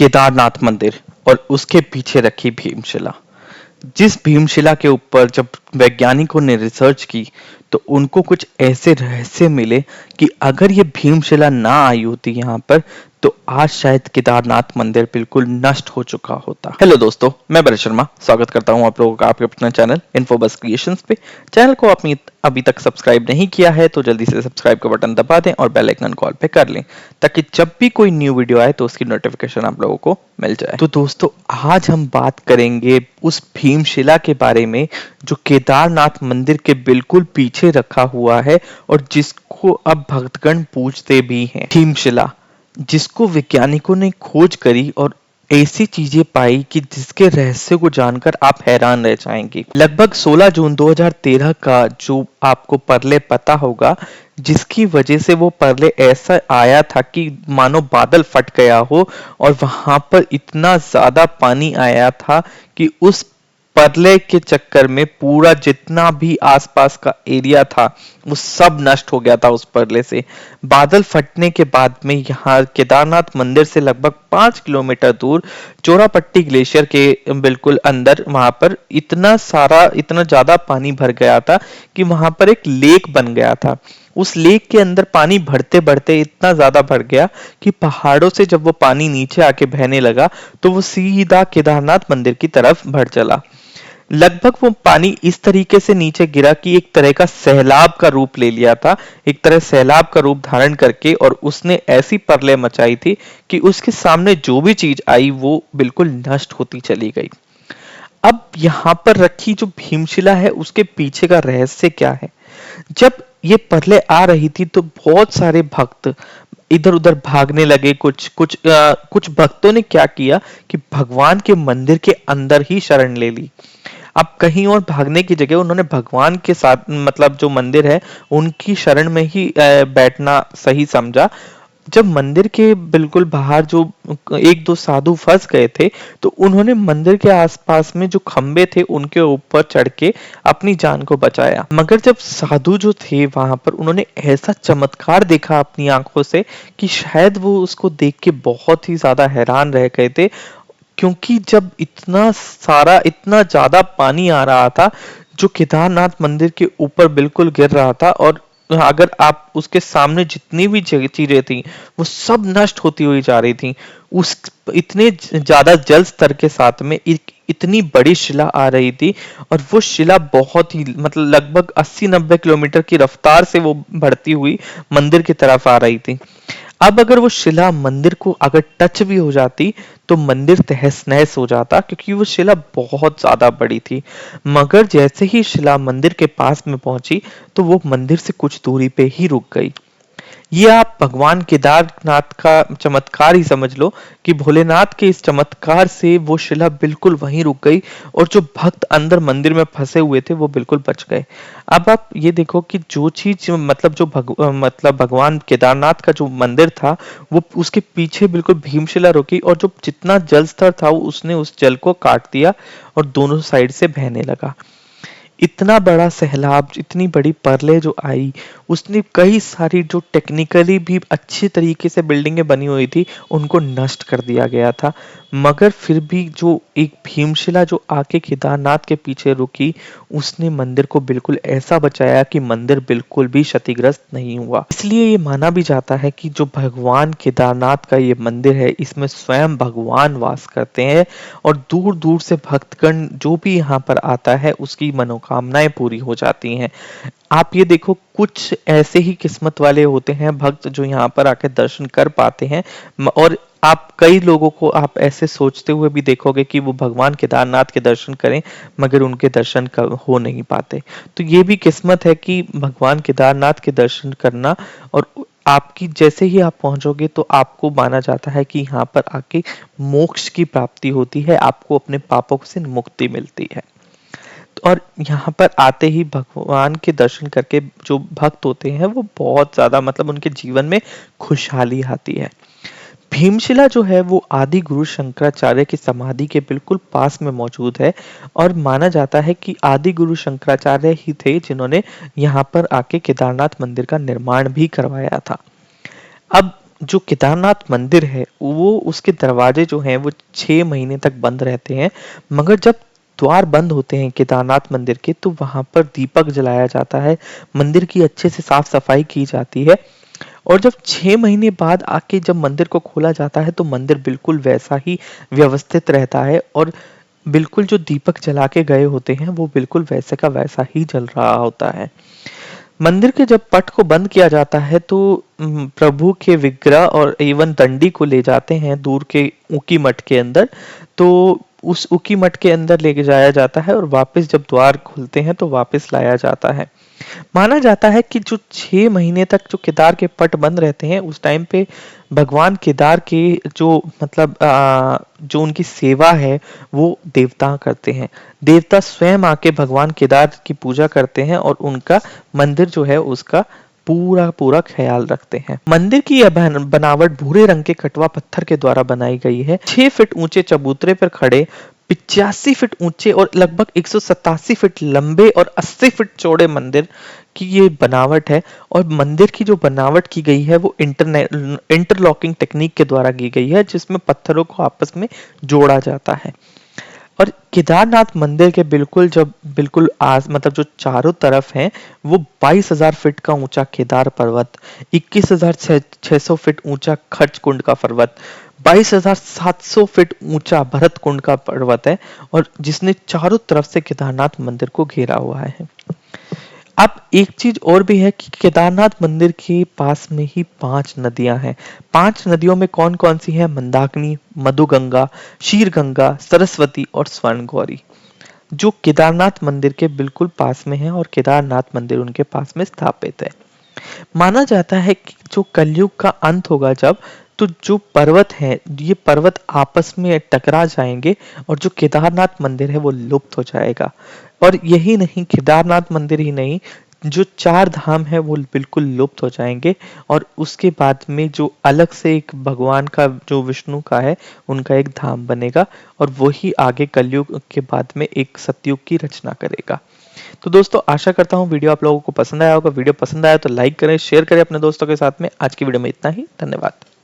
केदारनाथ मंदिर और उसके पीछे रखी भीमशिला। जिस भीमशिला के ऊपर जब वैज्ञानिकों ने रिसर्च की तो उनको कुछ ऐसे रहस्य मिले कि अगर ये भीमशिला ना आई होती यहाँ पर तो आज शायद केदारनाथ मंदिर बिल्कुल नष्ट हो चुका होता। हेलो दोस्तों, मैं भरत शर्मा स्वागत करता हूँ आप लोगों का आपके अपना चैनल इन्फोबस क्रिएशंस पे। चैनल को आपने अभी तक सब्सक्राइब नहीं किया है तो जल्दी से सब्सक्राइब का बटन दबा दें और बेल आइकन कॉल पे कर लें ताकि जब भी कोई न्यू वीडियो आए तो उसकी नोटिफिकेशन आप लोगों को मिल जाए। तो दोस्तों, आज हम बात करेंगे उस भीमशिला के बारे में जो केदारनाथ मंदिर के बिल्कुल पीछे रखा हुआ है और जिसको अब भक्तगण पूजते भी हैं। भीमशिला जिसको वैज्ञानिकों ने खोज करी और ऐसी चीजें पाई कि जिसके रहस्य को जानकर आप हैरान रह जाएंगे। लगभग 16 जून 2013 का जो आपको परले पता होगा, जिसकी वजह से वो परले ऐसा आया था कि मानो बादल फट गया हो और वहां पर इतना ज्यादा पानी आया था कि उस परले के चक्कर में पूरा जितना भी आसपास का एरिया था वो सब नष्ट हो गया था उस परले से। बादल फटने के बाद में यहाँ केदारनाथ मंदिर से लगभग 5 किलोमीटर दूर चोरापट्टी ग्लेशियर के बिल्कुल अंदर वहां पर इतना ज्यादा पानी भर गया था कि वहां पर एक लेक बन गया था। उस लेक के अंदर पानी बढ़ते बढ़ते इतना ज्यादा बढ़ गया कि पहाड़ों से जब वो पानी नीचे आके बहने लगा तो वो सीधा केदारनाथ मंदिर की तरफ बढ़ चला। लगभग वो पानी इस तरीके से नीचे गिरा कि एक तरह का सैलाब का रूप ले लिया था, एक तरह सैलाब का रूप धारण करके, और उसने ऐसी प्रलय मचाई थी कि उसके सामने जो भी चीज आई वो बिल्कुल नष्ट होती चली गई। अब यहाँ पर रखी जो भीमशिला है उसके पीछे का रहस्य क्या है? जब ये प्रलय आ रही थी तो बहुत सारे भक्त इधर उधर भागने लगे। कुछ भक्तों ने क्या किया कि भगवान के मंदिर के अंदर ही शरण ले ली। अब कहीं और भागने की जगह उन्होंने भगवान के साथ, मतलब जो मंदिर है उनकी शरण में ही बैठना सही समझा। जब मंदिर के बिल्कुल बाहर जो एक दो साधु फंस गए थे तो उन्होंने मंदिर के आसपास में जो खंबे थे उनके ऊपर चढ़ के अपनी जान को बचाया। मगर जब साधु जो थे वहां पर उन्होंने ऐसा चमत्कार देखा अपनी आंखों से कि शायद वो उसको देख के बहुत ही ज्यादा हैरान रह गए थे, क्योंकि जब इतना ज्यादा पानी आ रहा था जो केदारनाथ मंदिर के ऊपर बिल्कुल गिर रहा था, और अगर आप उसके सामने जितनी भी चीजें थी वो सब नष्ट होती हुई जा रही थी। उस इतने ज्यादा जल स्तर के साथ में एक इतनी बड़ी शिला आ रही थी और वो शिला बहुत ही, मतलब लगभग 80-90 किलोमीटर की रफ्तार से वो बढ़ती हुई मंदिर की तरफ आ रही थी। अब अगर वो शिला मंदिर को अगर टच भी हो जाती तो मंदिर तहस नहस हो जाता, क्योंकि वो शिला बहुत ज्यादा बड़ी थी। मगर जैसे ही शिला मंदिर के पास में पहुंची तो वो मंदिर से कुछ दूरी पे ही रुक गई। ये आप भगवान केदारनाथ का चमत्कार ही समझ लो कि भोलेनाथ के इस चमत्कार से वो शिला बिल्कुल वहीं रुक गई और जो भक्त अंदर मंदिर में फंसे हुए थे वो बिल्कुल बच गए। अब आप ये देखो कि जो चीज, मतलब मतलब भगवान केदारनाथ का जो मंदिर था वो उसके पीछे बिल्कुल भीमशिला रुकी और जो जितना जल स्तर था उसने उस जल को काट दिया और दोनों साइड से बहने लगा। इतना बड़ा सैलाब, इतनी बड़ी प्रलय जो आई उसने कई सारी जो टेक्निकली भी अच्छी तरीके से बिल्डिंगें बनी हुई थी उनको नष्ट कर दिया गया था। मगर फिर भी जो एक भीमशिला जो आके केदारनाथ के पीछे रुकी उसने मंदिर को बिल्कुल ऐसा बचाया कि मंदिर बिल्कुल भी क्षतिग्रस्त नहीं हुआ। इसलिए ये माना भी जाता है कि जो भगवान केदारनाथ का ये मंदिर है इसमें स्वयं भगवान वास करते हैं और दूर दूर से भक्तगण जो भी यहाँ पर आता है उसकी मनोकामनाएं पूरी हो जाती हैं। आप ये देखो, कुछ ऐसे ही किस्मत वाले होते हैं भक्त जो यहाँ पर आकर दर्शन कर पाते हैं, और आप कई लोगों को आप ऐसे सोचते हुए भी देखोगे कि वो भगवान केदारनाथ के दर्शन करें मगर उनके दर्शन हो नहीं पाते। तो ये भी किस्मत है कि भगवान केदारनाथ के दर्शन करना, और आपकी जैसे ही आप पहुंचोगे तो आपको माना जाता है कि यहाँ पर आके मोक्ष की प्राप्ति होती है, आपको अपने पापों से मुक्ति मिलती है। और यहाँ पर आते ही भगवान के दर्शन करके जो भक्त होते हैं वो बहुत ज्यादा, मतलब उनके जीवन में खुशहाली आती है। भीमशिला जो है वो आदि गुरु शंकराचार्य की समाधि के बिल्कुल पास में मौजूद है और माना जाता है कि आदि गुरु शंकराचार्य ही थे जिन्होंने यहाँ पर आके केदारनाथ मंदिर का निर्माण भी करवाया था। अब जो केदारनाथ मंदिर है वो उसके दरवाजे जो हैं वो 6 महीने तक बंद रहते हैं, मगर जब द्वार बंद होते हैं केदारनाथ मंदिर के तो वहां पर दीपक जलाया जाता है, मंदिर की अच्छे से साफ सफाई की जाती है। और जब 6 महीने बाद आके जब मंदिर को खोला जाता है तो मंदिर बिल्कुल वैसा ही व्यवस्थित रहता है, और बिल्कुल जो दीपक जला के गए होते हैं वो बिल्कुल वैसे का वैसा ही जल रहा होता है। मंदिर के जब पट को बंद किया जाता है तो प्रभु के विग्रह और एवं दंडी को ले जाते हैं दूर के ऊकी मठ के अंदर। तो उस ऊकी मठ के अंदर लेके जाया जाता है और वापस जब द्वार खुलते हैं तो वापस लाया जाता है। माना जाता है कि जो 6 महीने तक जो केदार के पट बंद रहते हैं उस टाइम पे भगवान केदार के जो मतलब जो उनकी सेवा है वो देवता करते हैं। देवता स्वयं आके भगवान केदार की पूजा करते हैं और उनका मंदिर जो है उसका पूरा पूरा ख्याल रखते हैं। मंदिर की यह बनावट भूरे रंग के कटवा पत्थर के द्वारा बनाई गई है। 6 फीट ऊंचे चबूतरे पर खड़े 85 फीट ऊंचे और लगभग 187 फीट लंबे और 80 फीट चौड़े मंदिर की ये बनावट है। और मंदिर की जो बनावट की गई है वो इंटरलॉकिंग टेक्निक के द्वारा की गई है, जिसमें पत्थरों को आपस में जोड़ा जाता है। और केदारनाथ मंदिर के बिल्कुल जब बिल्कुल आस मतलब जो चारों तरफ है वो 22,000 फीट का ऊंचा केदार पर्वत, 21,600 फीट ऊंचा खर्च कुंड का पर्वत, 22,700 फीट ऊंचा भरत कुंड का पर्वत है, और जिसने चारों तरफ से केदारनाथ मंदिर को घेरा हुआ है। अब एक चीज और भी है कि केदारनाथ मंदिर के पास में ही 5 नदियां हैं। 5 नदियों में कौन कौन सी है? मंदाकिनी, मधुगंगा, शीरगंगा, सरस्वती और स्वर्ण गौरी, जो केदारनाथ मंदिर के बिल्कुल पास में है और केदारनाथ मंदिर उनके पास में स्थापित है। माना जाता है कि जो कलयुग का अंत होगा जब, तो जो पर्वत है ये पर्वत आपस में टकरा जाएंगे और जो केदारनाथ मंदिर है वो लुप्त हो जाएगा। और यही नहीं, केदारनाथ मंदिर ही नहीं, जो 4 धाम है वो बिल्कुल लुप्त हो जाएंगे। और उसके बाद में जो अलग से एक भगवान का जो विष्णु का है उनका एक धाम बनेगा, और वही आगे कलयुग के बाद में एक सतयुग की रचना करेगा। तो दोस्तों आशा करता हूँ वीडियो आप लोगों को पसंद आया होगा। वीडियो पसंद आया तो लाइक करें, शेयर करें अपने दोस्तों के साथ में। आज की वीडियो में इतना ही, धन्यवाद।